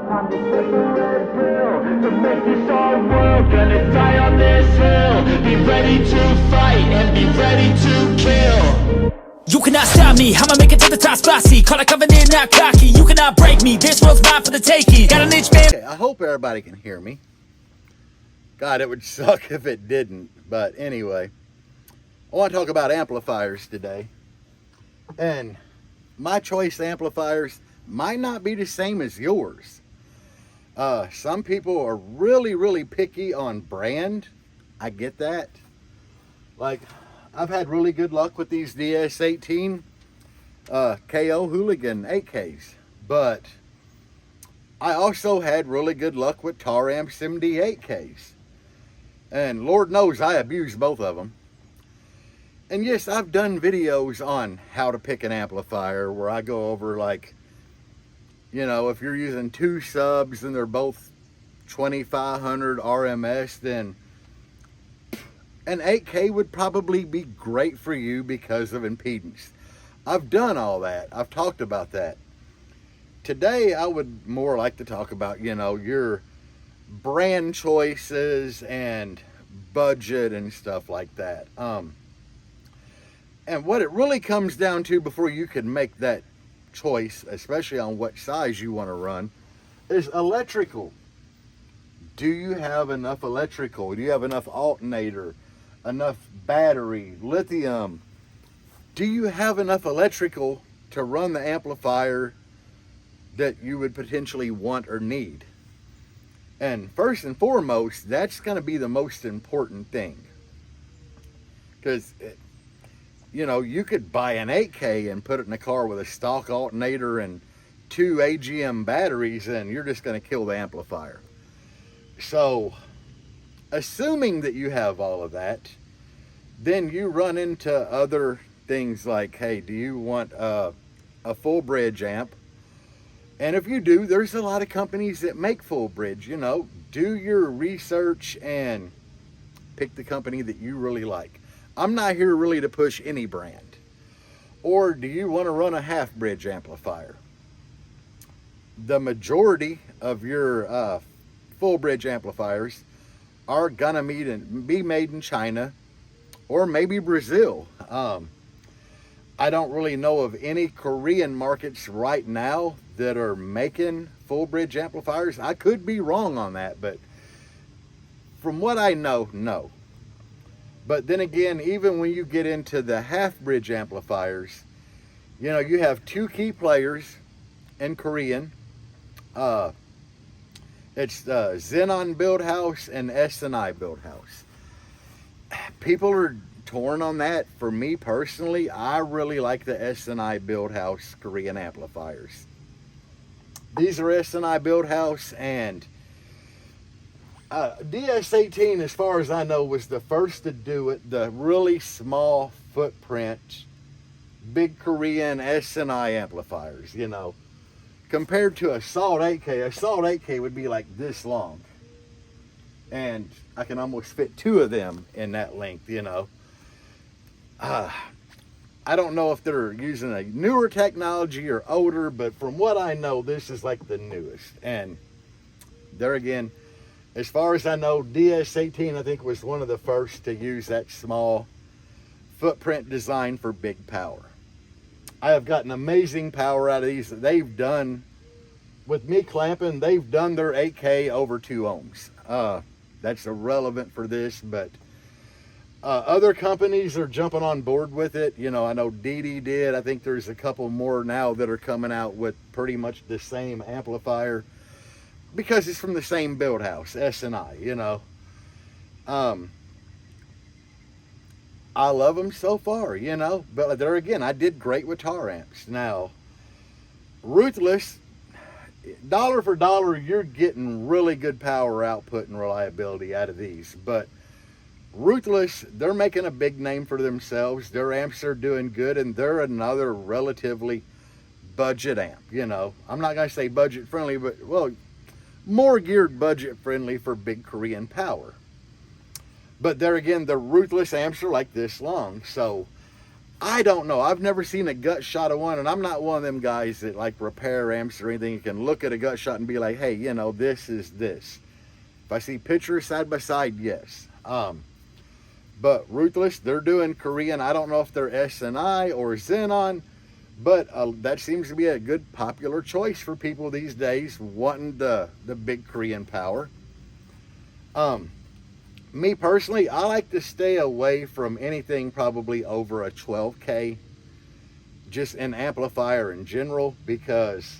Time to take a red pill to make this our world. Gonna die on this hill. Be ready to fight and be ready to kill. You cannot stop me, I'ma make it to the top spicy. Call it covenant, not cocky. You cannot break me, this world's mine for the taking. Got an itch, man. Okay, I hope everybody can hear me. God, it would suck if it didn't. But anyway, I want to talk about amplifiers today. And my choice amplifiers might not be the same as yours. Some people are really picky on brand. I get that. Like, I've had really good luck with these DS18 KO Hooligan 8Ks. But I also had really good luck with Taramps MD8Ks. And Lord knows I abuse both of them. And yes, I've done videos on how to pick an amplifier where I go over, like, you know, if you're using two subs and they're both 2500 RMS, then an 8K would probably be great for you because of impedance. I've done all that. I've talked about that. Today, I would more like to talk about, you know, your brand choices and budget and stuff like that. And what it really comes down to before you can make that choice, especially on what size you want to run, is electrical. Do you have enough electrical? Do you have enough alternator, enough battery, lithium? Do you have enough electrical to run the amplifier that you would potentially want or need? And first and foremost, that's going to be the most important thing. Because, you know, you could buy an 8K and put it in a car with a stock alternator and 2 AGM batteries, and you're just going to kill the amplifier. So, assuming that you have all of that, then you run into other things like, hey, do you want a full bridge amp? And if you do, there's a lot of companies that make full bridge. You know, do your research and pick the company that you really like. I'm not here really to push any brand. Or do you want to run a half bridge amplifier? The majority of your full bridge amplifiers are gonna be made in China or maybe Brazil. I don't really know of any Korean markets right now that are making full bridge amplifiers. I could be wrong on that, but from what I know, no. But then again, even when you get into the half bridge amplifiers, you know, you have two key players in Korean. It's Xenon Build House and S&I Build House. People are torn on that. For me personally, I really like the S&I Build House Korean amplifiers. These are S&I Build House, and DS18, as far as I know, was the first to do it. The really small footprint, big Korean S&I amplifiers, you know. Compared to a Salt 8K would be like this long. And I can almost fit two of them in that length, you know. I don't know if they're using a newer technology or older, but from what I know, this is like the newest. And there again, as far as I know, DS18, I think, was one of the first to use that small footprint design for big power. I have gotten amazing power out of these. They've done, with me clamping, they've done their 8K over 2 ohms. That's irrelevant for this, but other companies are jumping on board with it. You know, I know DD did. I think there's a couple more now that are coming out with pretty much the same amplifier because it's from the same build house, S&I, you know. I love them so far, you know, but there again, I did great with Taramps. Now, Ruthless, dollar for dollar, you're getting really good power output and reliability out of these, but Ruthless, they're making a big name for themselves. Their amps are doing good, and they're another relatively budget amp, you know. I'm not going to say budget friendly, but, well, more geared budget friendly for big Korean power. But there again, the Ruthless amps are like this long. So I don't know. I've never seen a gut shot of one, and I'm not one of them guys that like repair amps or anything. You can look at a gut shot and be like, hey, you know, this is this. If I see pictures side by side, yes. But Ruthless, they're doing Korean. I don't know if they're SNI or Xenon, but that seems to be a good popular choice for people these days wanting the big Korean power. Me personally, I like to stay away from anything probably over a 12K, just an amplifier in general, because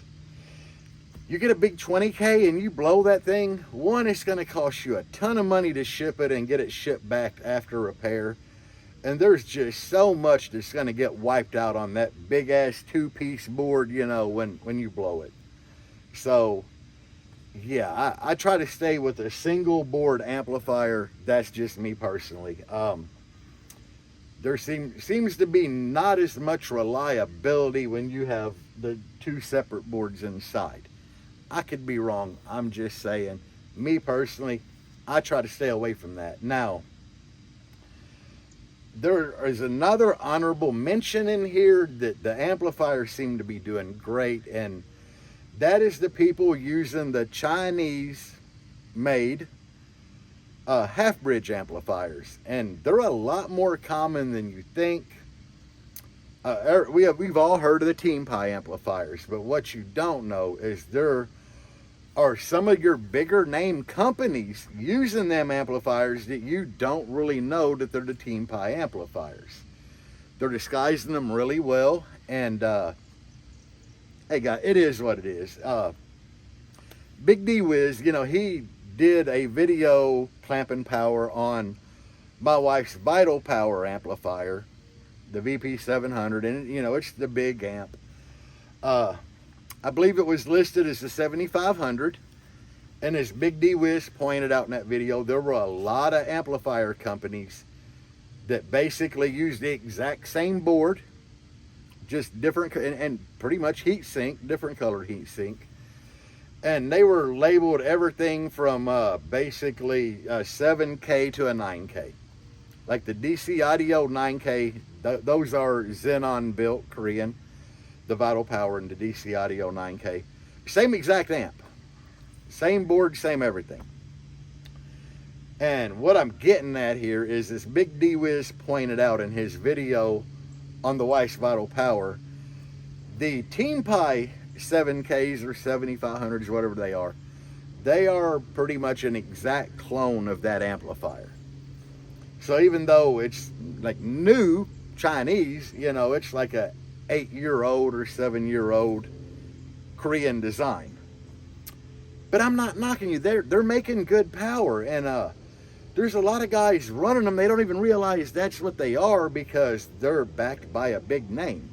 you get a big 20K and you blow that thing, one, it's going to cost you a ton of money to ship it and get it shipped back after repair. And there's just so much that's going to get wiped out on that big ass 2-piece board, you know, when you blow it. So yeah, I try to stay with a single board amplifier. That's just me personally. There seems to be not as much reliability when you have the two separate boards inside. I could be wrong. I'm just saying. Me personally, I try to stay away from that. Now, there is another honorable mention in here that the amplifiers seem to be doing great, and that is the people using the Chinese-made half-bridge amplifiers, and they're a lot more common than you think. We've all heard of the Team Pie amplifiers, but what you don't know is there are some of your bigger name companies using them amplifiers that you don't really know that they're the Team Pie amplifiers. They're disguising them really well, and hey guys, it is what it is. Big D Wiz, you know, he did a video clamping power on my wife's Vital Power amplifier, the VP700, and you know, it's the big amp. I believe it was listed as the 7500, and as Big D Wiz pointed out in that video, there were a lot of amplifier companies that basically used the exact same board, just different, and pretty much heat sink, different colored heat sink. And they were labeled everything from basically a 7K to a 9K. Like the DC Audio 9K, those are Xenon built Korean, the Vital Power and the DC Audio 9K. Same exact amp, same board, same everything. And what I'm getting at here is this Big D Wiz pointed out in his video on the Weiss Vital Power, the Team Pie 7Ks or 7500s, whatever they are pretty much an exact clone of that amplifier. So even though it's like new Chinese, you know, it's like a 8-year-old or 7-year-old Korean design. But I'm not knocking you. They're making good power, and there's a lot of guys running them. They don't even realize that's what they are because they're backed by a big name.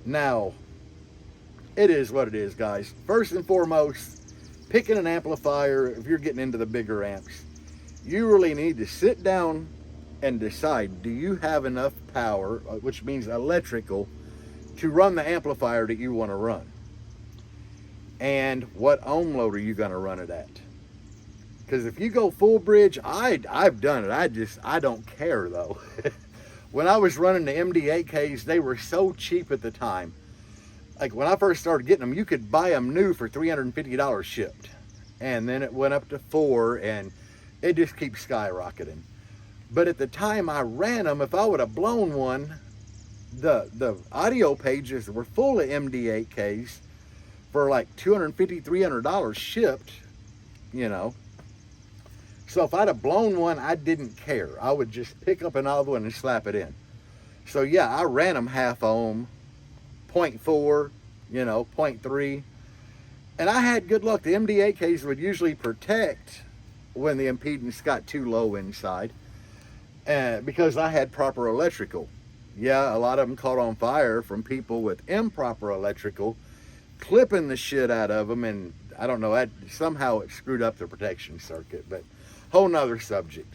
Now, it is what it is, guys. First and foremost, picking an amplifier, if you're getting into the bigger amps, you really need to sit down and decide, do you have enough power, which means electrical, to run the amplifier that you want to run? And what ohm load are you going to run it at? Because if you go full bridge, I've done it. I don't care though. When I was running the MD8Ks, they were so cheap at the time. Like when I first started getting them, you could buy them new for $350 shipped. And then it went up to $400, and it just keeps skyrocketing. But at the time I ran them, if I would have blown one, the audio pages were full of MD8Ks for like $250, $300 shipped, you know. So if I'd have blown one, I didn't care. I would just pick up another one and slap it in. So yeah, I ran them half ohm, 0.4, you know, 0.3. And I had good luck. The MD8Ks would usually protect when the impedance got too low inside, because I had proper electrical. Yeah, a lot of them caught on fire from people with improper electrical, clipping the shit out of them, and I don't know, somehow it screwed up the protection circuit, but whole nother subject.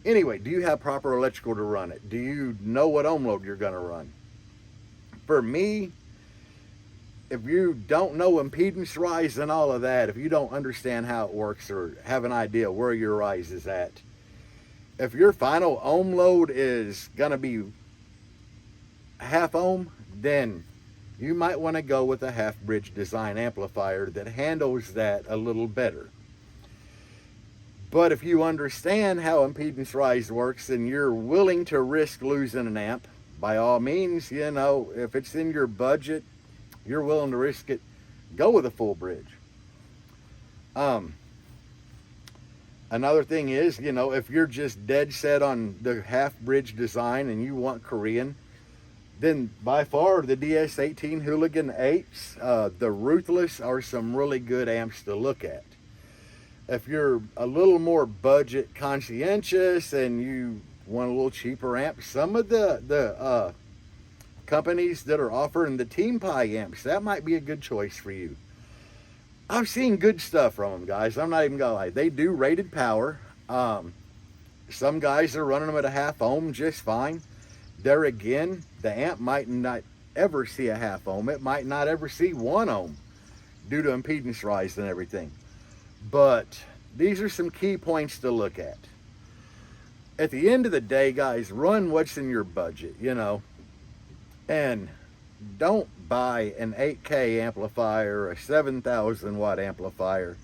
Anyway, do you have proper electrical to run it? Do you know what ohm load you're going to run? For me, if you don't know impedance rise and all of that, if you don't understand how it works or have an idea where your rise is at, if your final ohm load is going to be half ohm, then you might want to go with a half bridge design amplifier that handles that a little better. But if you understand how impedance rise works and you're willing to risk losing an amp, by all means, you know, if it's in your budget, you're willing to risk it, go with a full bridge. Another thing is, you know, if you're just dead set on the half bridge design and you want Korean, then by far the DS18 Hooligan 8s, the Ruthless are some really good amps to look at. If you're a little more budget conscientious and you want a little cheaper amp, some of the companies that are offering the Team Pie amps, that might be a good choice for you. I've seen good stuff from them, guys. I'm not even gonna lie. They do rated power. Some guys are running them at a half ohm just fine. There again, the amp might not ever see a half ohm. It might not ever see 1 ohm due to impedance rise and everything. But these are some key points to look at. At the end of the day, guys, run what's in your budget, you know. And don't buy an 8K amplifier, a 7,000 watt amplifier,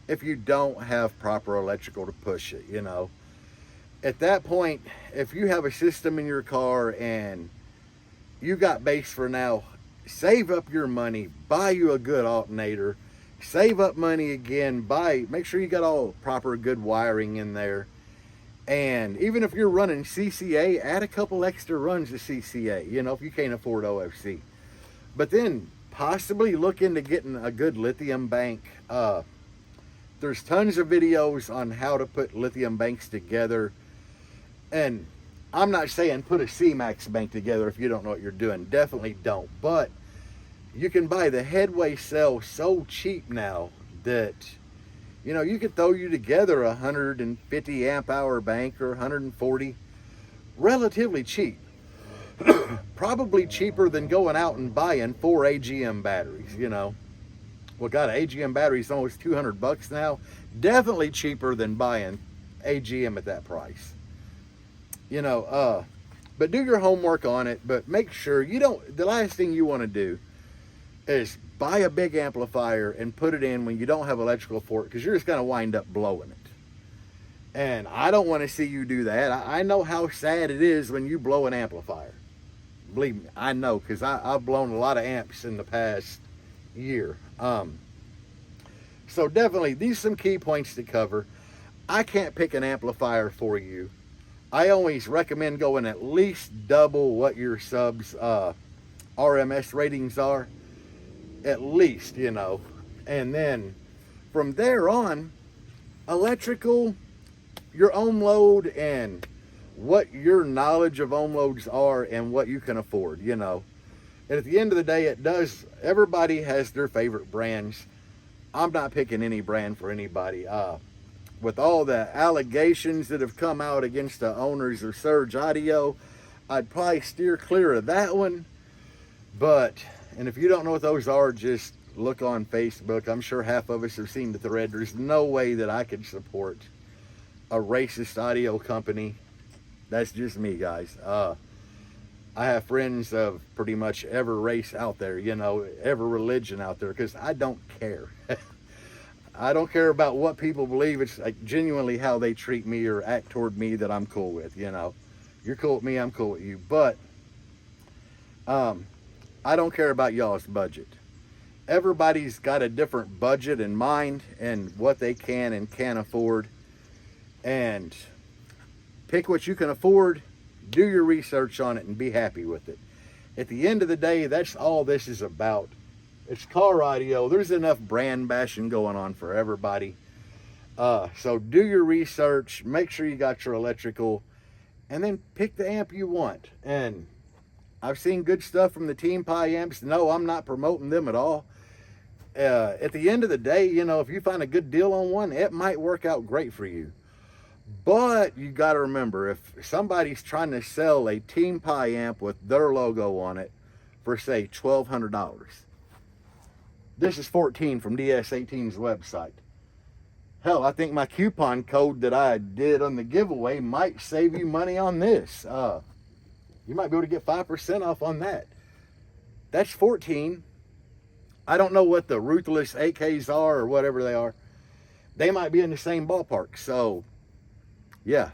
if you don't have proper electrical to push it, you know. At that point, if you have a system in your car and you got bass for now, save up your money, buy you a good alternator, save up money again, make sure you got all proper good wiring in there. And even if you're running CCA, add a couple extra runs to CCA, you know, if you can't afford OFC. But then possibly look into getting a good lithium bank. There's tons of videos on how to put lithium banks together. And I'm not saying put a C-Max bank together if you don't know what you're doing. Definitely don't. But you can buy the Headway cell so cheap now that, you know, you could throw you together a 150 amp hour bank or 140 relatively cheap. Probably cheaper than going out and buying 4 AGM batteries, you know. Well, God, AGM batteries almost $200 now. Definitely cheaper than buying AGM at that price. You know, but do your homework on it, but make sure you don't, the last thing you want to do is buy a big amplifier and put it in when you don't have electrical for it, because you're just going to wind up blowing it. And I don't want to see you do that. I know how sad it is when you blow an amplifier. Believe me, I know, because I've blown a lot of amps in the past year. So definitely, these are some key points to cover. I can't pick an amplifier for you. I always recommend going at least double what your subs RMS ratings are. At least, you know. And then from there on, electrical, your ohm load, and what your knowledge of ohm loads are and what you can afford, you know. And at the end of the day, everybody has their favorite brands. I'm not picking any brand for anybody. With all the allegations that have come out against the owners of Surge Audio, I'd probably steer clear of that one. And if you don't know what those are, just look on Facebook. I'm sure half of us have seen the thread. There's no way that I could support a racist audio company. That's just me, guys. I have friends of pretty much every race out there, you know, every religion out there, because I don't care. I don't care about what people believe. It's like genuinely how they treat me or act toward me that I'm cool with, you know. You're cool with me, I'm cool with you. But I don't care about y'all's budget. Everybody's got a different budget in mind and what they can and can't afford. And pick what you can afford, do your research on it, and be happy with it. At the end of the day, that's all this is about. It's car audio. There's enough brand bashing going on for everybody. So do your research, make sure you got your electrical, and then pick the amp you want. And I've seen good stuff from the Team Pie amps. No, I'm not promoting them at all. At the end of the day, you know, if you find a good deal on one, it might work out great for you. But you got to remember, if somebody's trying to sell a Team Pie amp with their logo on it for, say, $1,200, this is 14 from DS18's website. Hell, I think my coupon code that I did on the giveaway might save you money on this. You might be able to get 5% off on that. That's 14. I don't know what the Ruthless 8Ks are or whatever they are. They might be in the same ballpark. So, yeah,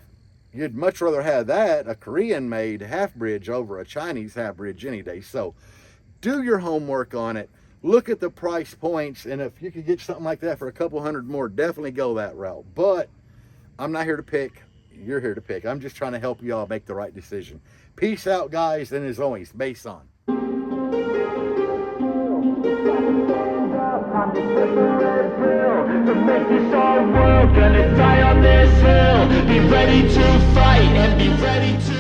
you'd much rather have that, a Korean-made half-bridge, over a Chinese half-bridge any day. So, do your homework on it. Look at the price points, and if you could get something like that for a couple hundred more, definitely go that route. But I'm not here to pick. You're here to pick. I'm just trying to help you all make the right decision. Peace out, guys, and as always, bass on. I'm just living red pill to make this our world. Gonna die on this hill. Be ready to fight and be ready to